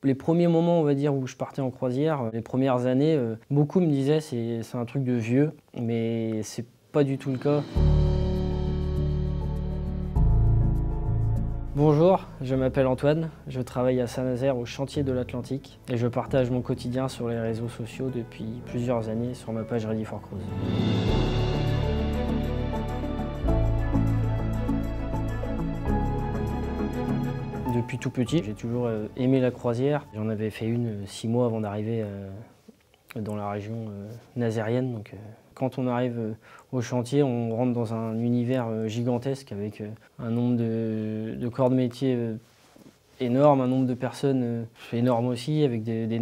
Les premiers moments, on va dire, où je partais en croisière, les premières années, beaucoup me disaient c'est un truc de vieux, mais c'est pas du tout le cas. Bonjour, je m'appelle Antoine, je travaille à Saint-Nazaire au chantier de l'Atlantique et je partage mon quotidien sur les réseaux sociaux depuis plusieurs années sur ma page Ready for Cruise. Depuis tout petit, j'ai toujours aimé la croisière. J'en avais fait une 6 mois avant d'arriver dans la région nazérienne. Donc, quand on arrive au chantier, on rentre dans un univers gigantesque avec un nombre de corps de métier énorme, un nombre de personnes énorme aussi, avec des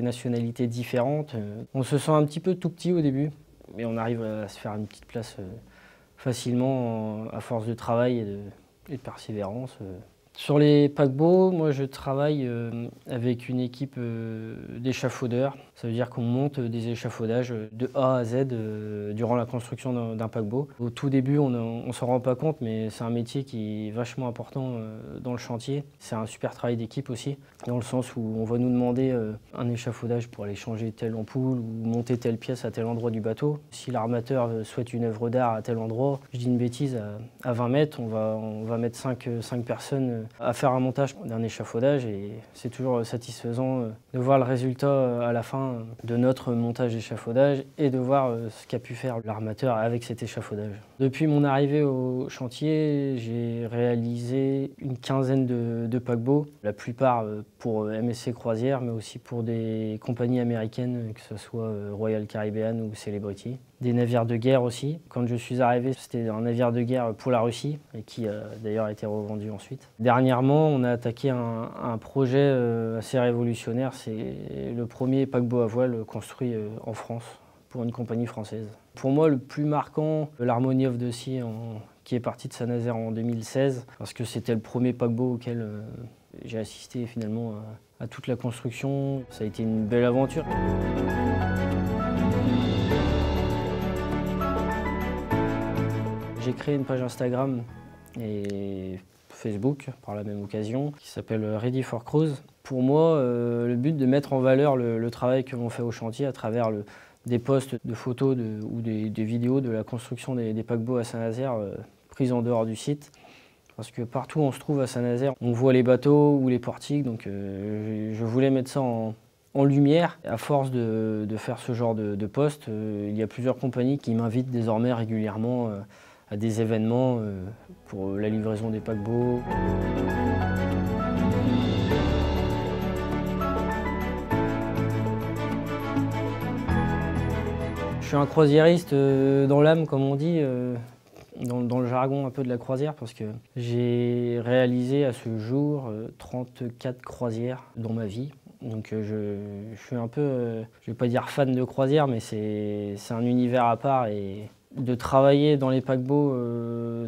nationalités différentes. On se sent un petit peu tout petit au début, mais on arrive à se faire une petite place facilement à force de travail et de persévérance. Sur les paquebots, moi je travaille avec une équipe d'échafaudeurs. Ça veut dire qu'on monte des échafaudages de A à Z durant la construction d'un paquebot. Au tout début, on ne s'en rend pas compte, mais c'est un métier qui est vachement important dans le chantier. C'est un super travail d'équipe aussi, dans le sens où on va nous demander un échafaudage pour aller changer telle ampoule ou monter telle pièce à tel endroit du bateau. Si l'armateur souhaite une œuvre d'art à tel endroit, je dis une bêtise, à 20 mètres, on va mettre 5 personnes à faire un montage d'un échafaudage et c'est toujours satisfaisant de voir le résultat à la fin de notre montage d'échafaudage et de voir ce qu'a pu faire l'armateur avec cet échafaudage. Depuis mon arrivée au chantier, j'ai réalisé une quinzaine de paquebots, la plupart pour MSC Croisière, mais aussi pour des compagnies américaines, que ce soit Royal Caribbean ou Celebrity. Des navires de guerre aussi. Quand je suis arrivé, c'était un navire de guerre pour la Russie, et qui a d'ailleurs été revendu ensuite. Dernièrement, on a attaqué un projet assez révolutionnaire. C'est le premier paquebot à voile construit en France pour une compagnie française. Pour moi, le plus marquant, l'Harmony of the Sea, qui est parti de Saint-Nazaire en 2016, parce que c'était le premier paquebot auquel j'ai assisté finalement à toute la construction. Ça a été une belle aventure. J'ai créé une page Instagram et Facebook par la même occasion qui s'appelle Ready for Cruise. Pour moi, le but de mettre en valeur le travail que l'on fait au chantier à travers des posts de photos ou des vidéos de la construction des paquebots à Saint-Nazaire prises en dehors du site. Parce que partout où on se trouve à Saint-Nazaire, on voit les bateaux ou les portiques, donc je voulais mettre ça en lumière. À force de faire ce genre de posts, il y a plusieurs compagnies qui m'invitent désormais régulièrement à des événements pour la livraison des paquebots. Je suis un croisiériste dans l'âme, comme on dit, dans le jargon un peu de la croisière, parce que j'ai réalisé à ce jour 34 croisières dans ma vie. Donc je suis un peu, je vais pas dire fan de croisière, mais c'est un univers à part. Et de travailler dans les paquebots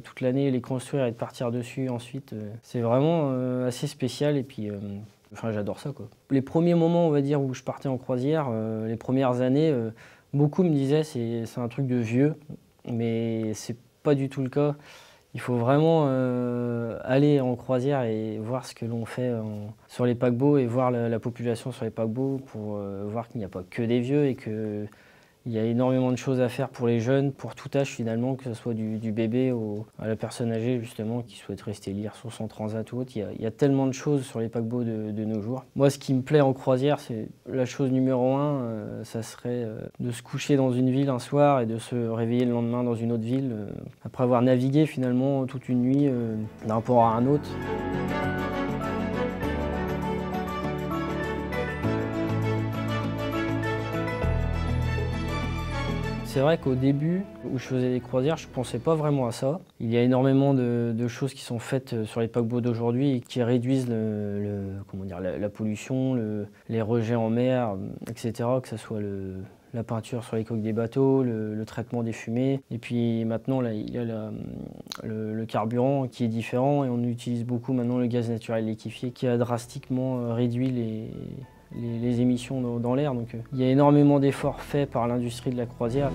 toute l'année, les construire et de partir dessus ensuite, c'est vraiment assez spécial et puis enfin, j'adore ça, quoi. Les premiers moments, on va dire, où je partais en croisière, les premières années, beaucoup me disaient c'est un truc de vieux, mais c'est pas du tout le cas. Il faut vraiment aller en croisière et voir ce que l'on fait sur les paquebots et voir la population sur les paquebots pour voir qu'il n'y a pas que des vieux et que il y a énormément de choses à faire pour les jeunes, pour tout âge finalement, que ce soit du bébé à la personne âgée justement qui souhaite rester lire sur son transat ou autre. Il y a tellement de choses sur les paquebots de nos jours. Moi, ce qui me plaît en croisière, c'est la chose numéro 1, ça serait de se coucher dans une ville un soir et de se réveiller le lendemain dans une autre ville, après avoir navigué finalement toute une nuit d'un port à un autre. C'est vrai qu'au début, où je faisais des croisières, je ne pensais pas vraiment à ça. Il y a énormément de choses qui sont faites sur les paquebots d'aujourd'hui et qui réduisent comment dire, la pollution, les rejets en mer, etc. Que ce soit la peinture sur les coques des bateaux, le traitement des fumées. Et puis maintenant, là, il y a le carburant qui est différent et on utilise beaucoup maintenant le gaz naturel liquéfié qui a drastiquement réduit les émissions dans l'air. Donc il y a énormément d'efforts faits par l'industrie de la croisière.